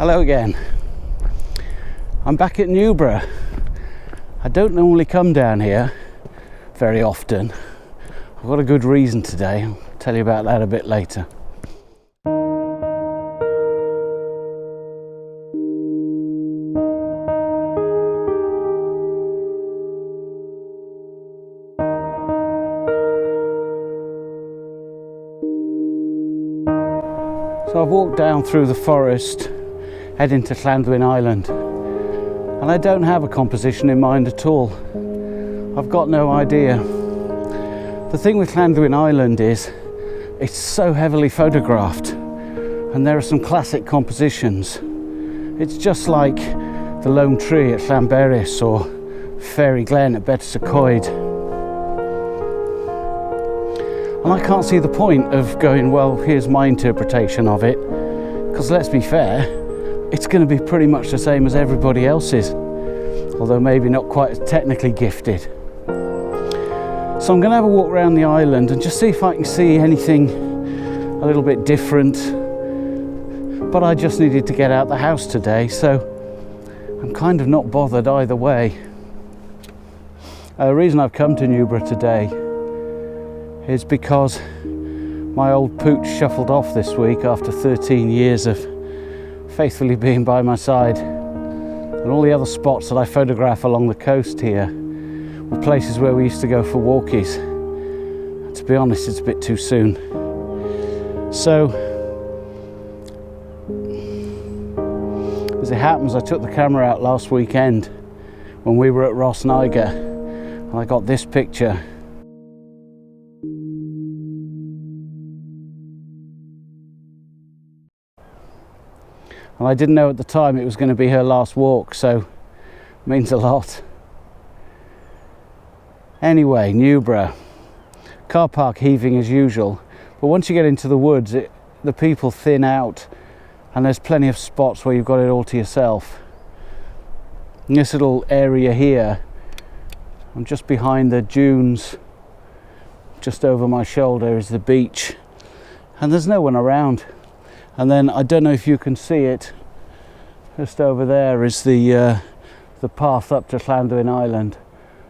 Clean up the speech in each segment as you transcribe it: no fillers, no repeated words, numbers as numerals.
Hello again. I'm back at Newborough. I don't normally come down here very often. I've got a good reason today. I'll tell you about that a bit later. So I've walked down through the forest, heading to Llanddwyn Island, and I don't have a composition in mind at all. I've got no idea. The thing with Llanddwyn Island is it's so heavily photographed, and there are some classic compositions. It's just like the Lone Tree at Llanberis or Fairy Glen at Betws-y-Coed. And I can't see the point of going, well, here's my interpretation of it, because let's be fair, it's going to be pretty much the same as everybody else's, although maybe not quite as technically gifted. So I'm going to have a walk around the island and just see if I can see anything a little bit different. But I just needed to get out the house today, so I'm kind of not bothered either way. The reason I've come to Newborough today is because my old pooch shuffled off this week after 13 years of faithfully being by my side. And all the other spots that I photograph along the coast here were places where we used to go for walkies. And to be honest, it's a bit too soon. So, as it happens, I took the camera out last weekend when we were at Ross Niger, and I got this picture. And I didn't know at the time it was going to be her last walk, so it means a lot. Anyway, Newborough. Car park heaving as usual, but once you get into the woods, the people thin out, and there's plenty of spots where you've got it all to yourself. In this little area here, I'm just behind the dunes. Just over my shoulder is the beach, and there's no one around. And then, I don't know if you can see it, just over there is the path up to Llanddwyn Island.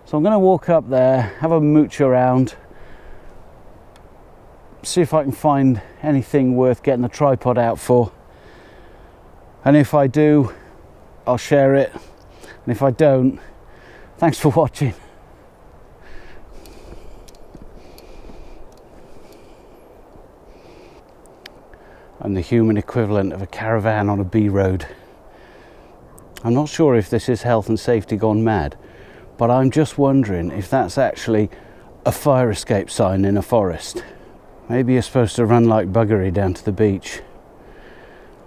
So I'm going to walk up there, have a mooch around, see if I can find anything worth getting the tripod out for. And if I do, I'll share it. And if I don't, thanks for watching. I'm the human equivalent of a caravan on a B road. I'm not sure if this is health and safety gone mad, but I'm just wondering if that's actually a fire escape sign in a forest. Maybe you're supposed to run like buggery down to the beach.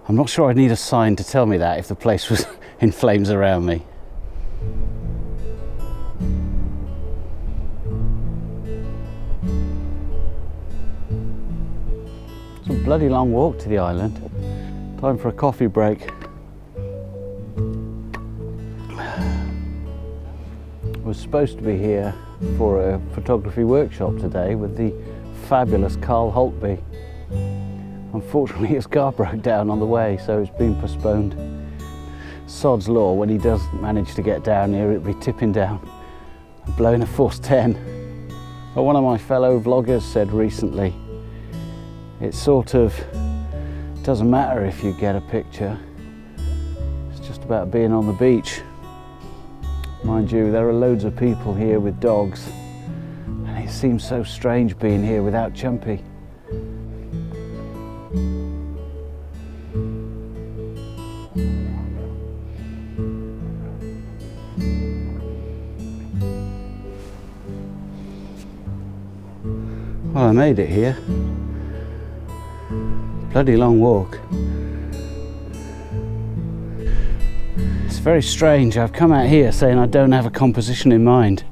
I'm not sure I'd need a sign to tell me that if the place was in flames around me. It's a bloody long walk to the island. Time for a coffee break. I was supposed to be here for a photography workshop today with the fabulous Carl Holtby. Unfortunately, his car broke down on the way, so it's been postponed. Sod's law, when he does manage to get down here, it'll be tipping down and blowing a force 10. But one of my fellow vloggers said recently, it sort of doesn't matter if you get a picture, it's just about being on the beach. Mind you, there are loads of people here with dogs, and it seems so strange being here without Chumpy. Well, I made it here. Bloody long walk. It's very strange. I've come out here saying I don't have a composition in mind,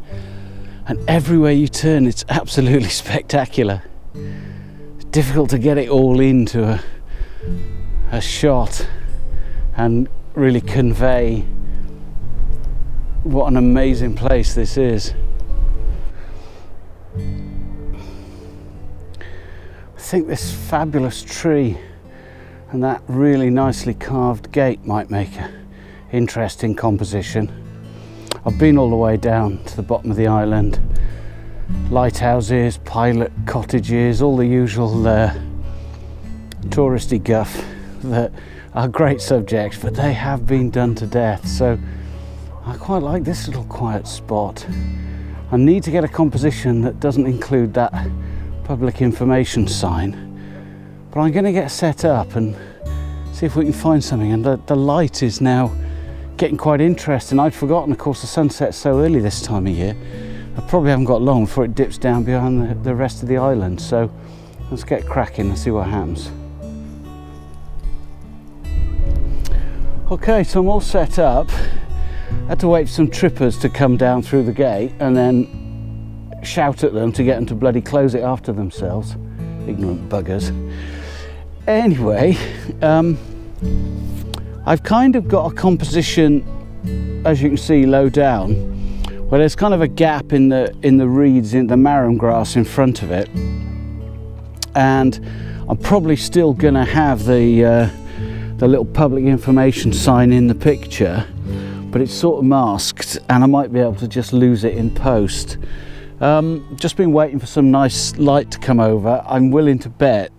and everywhere you turn it's absolutely spectacular. It's difficult to get it all into a shot and really convey what an amazing place this is. I think this fabulous tree and that really nicely carved gate might make an interesting composition. I've been all the way down to the bottom of the island. Lighthouses, pilot cottages, all the usual touristy guff that are great subjects, but they have been done to death. So I quite like this little quiet spot. I need to get a composition that doesn't include that public information sign, but I'm going to get set up and see if we can find something. And the light is now getting quite interesting. I'd forgotten, of course, the sun sets so early this time of year. I probably haven't got long before it dips down behind the rest of the island. So let's get cracking and see what happens. Okay, so I'm all set up. I had to wait for some trippers to come down through the gate and then shout at them to get them to bloody close it after themselves. Ignorant buggers. Anyway, I've kind of got a composition, as you can see low down, where there's kind of a gap in the reeds, in the marram grass in front of it, and I'm probably still going to have the little public information sign in the picture, but it's sort of masked, and I might be able to just lose it in post. Just been waiting for some nice light to come over. I'm willing to bet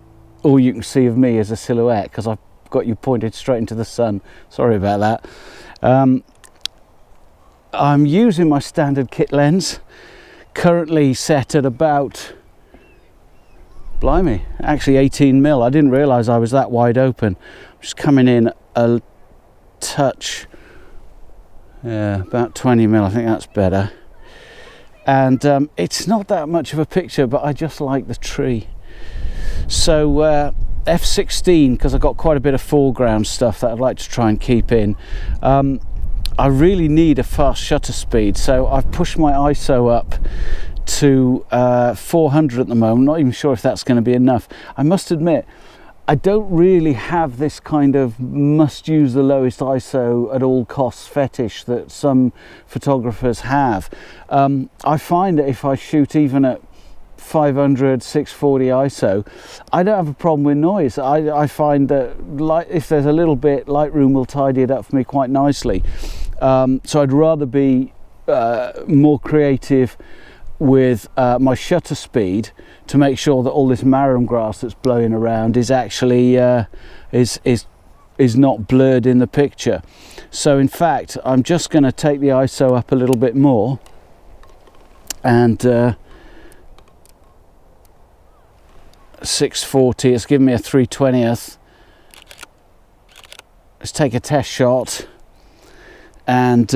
all you can see of me is a silhouette, because I've got you pointed straight into the sun. Sorry about that. I'm using my standard kit lens, currently set at about, blimey, actually 18mm. I didn't realise I was that wide open. I'm just coming in a touch, yeah, about 20mm. I think that's better. And it's not that much of a picture, but I just like the tree. So f/16, because I've got quite a bit of foreground stuff that I'd like to try and keep in. I really need a fast shutter speed, so I've pushed my ISO up to 400 at the moment. Not even sure if that's going to be enough. I must admit, I don't really have this kind of must use the lowest ISO at all costs fetish that some photographers have. I find that if I shoot even at 500, 640 ISO, I don't have a problem with noise. I find that if there's a little bit, Lightroom will tidy it up for me quite nicely. So I'd rather be more creative with my shutter speed to make sure that all this marram grass that's blowing around is actually is not blurred in the picture. So in fact, I'm just going to take the ISO up a little bit more, and 640, it's given me a 3/20th. Let's take a test shot, and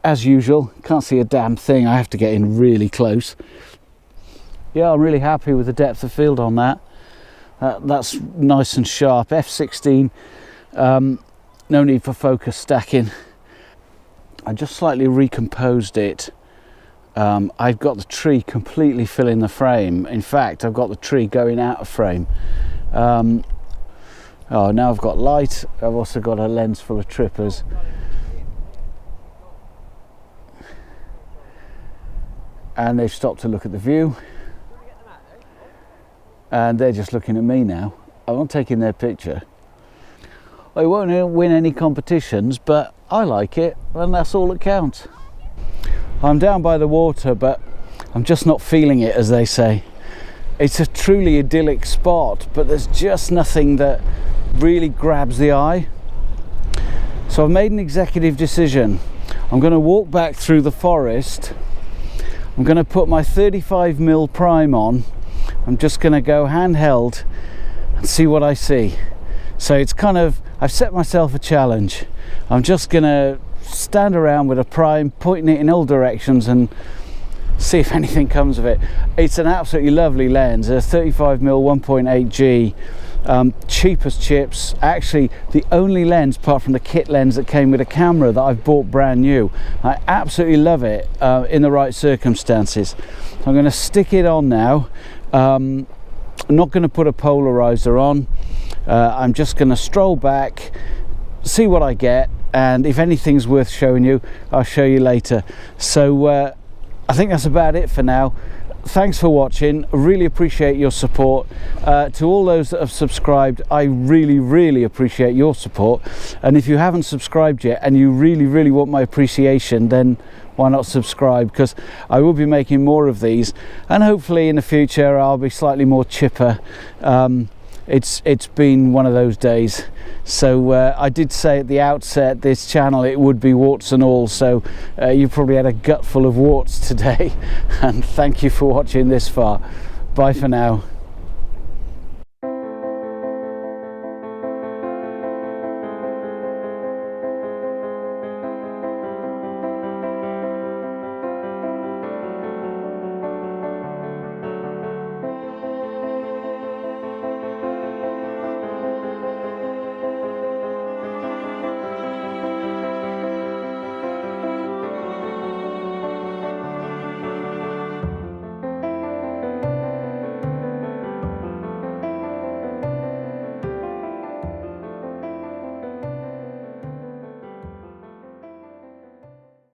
as usual, can't see a damn thing. I have to get in really close. Yeah, I'm really happy with the depth of field on that. That's nice and sharp. f/16, no need for focus stacking. I just slightly recomposed it. I've got the tree completely filling the frame. In fact, I've got the tree going out of frame. Oh, now I've got light. I've also got a lens full of trippers. And they've stopped to look at the view. And they're just looking at me now. I'm not taking their picture. I won't win any competitions, but I like it, and that's all that counts. I'm down by the water, but I'm just not feeling it, as they say. It's a truly idyllic spot, but there's just nothing that really grabs the eye. So I've made an executive decision. I'm going to walk back through the forest. I'm going to put my 35mm prime on. I'm just going to go handheld and see what I see. So it's kind of, I've set myself a challenge. I'm just going to stand around with a prime, pointing it in all directions and see if anything comes of it. It's an absolutely lovely lens, a 35mm 1.8G, cheap as chips. Actually, the only lens apart from the kit lens that came with a camera that I've bought brand new. I absolutely love it in the right circumstances. I'm going to stick it on now. I'm not going to put a polarizer on. I'm just going to stroll back, see what I get, and if anything's worth showing you, I'll show you later. So I think that's about it for now. thanks for watching. I really appreciate your support. To all those that have subscribed, I really appreciate your support. And if you haven't subscribed yet and you really want my appreciation, then why not subscribe, because I will be making more of these, and hopefully in the future I'll be slightly more chipper. It's been one of those days. So I did say at the outset this channel it would be warts and all, so you probably had a gut full of warts today. And thank you for watching this far. Bye for now.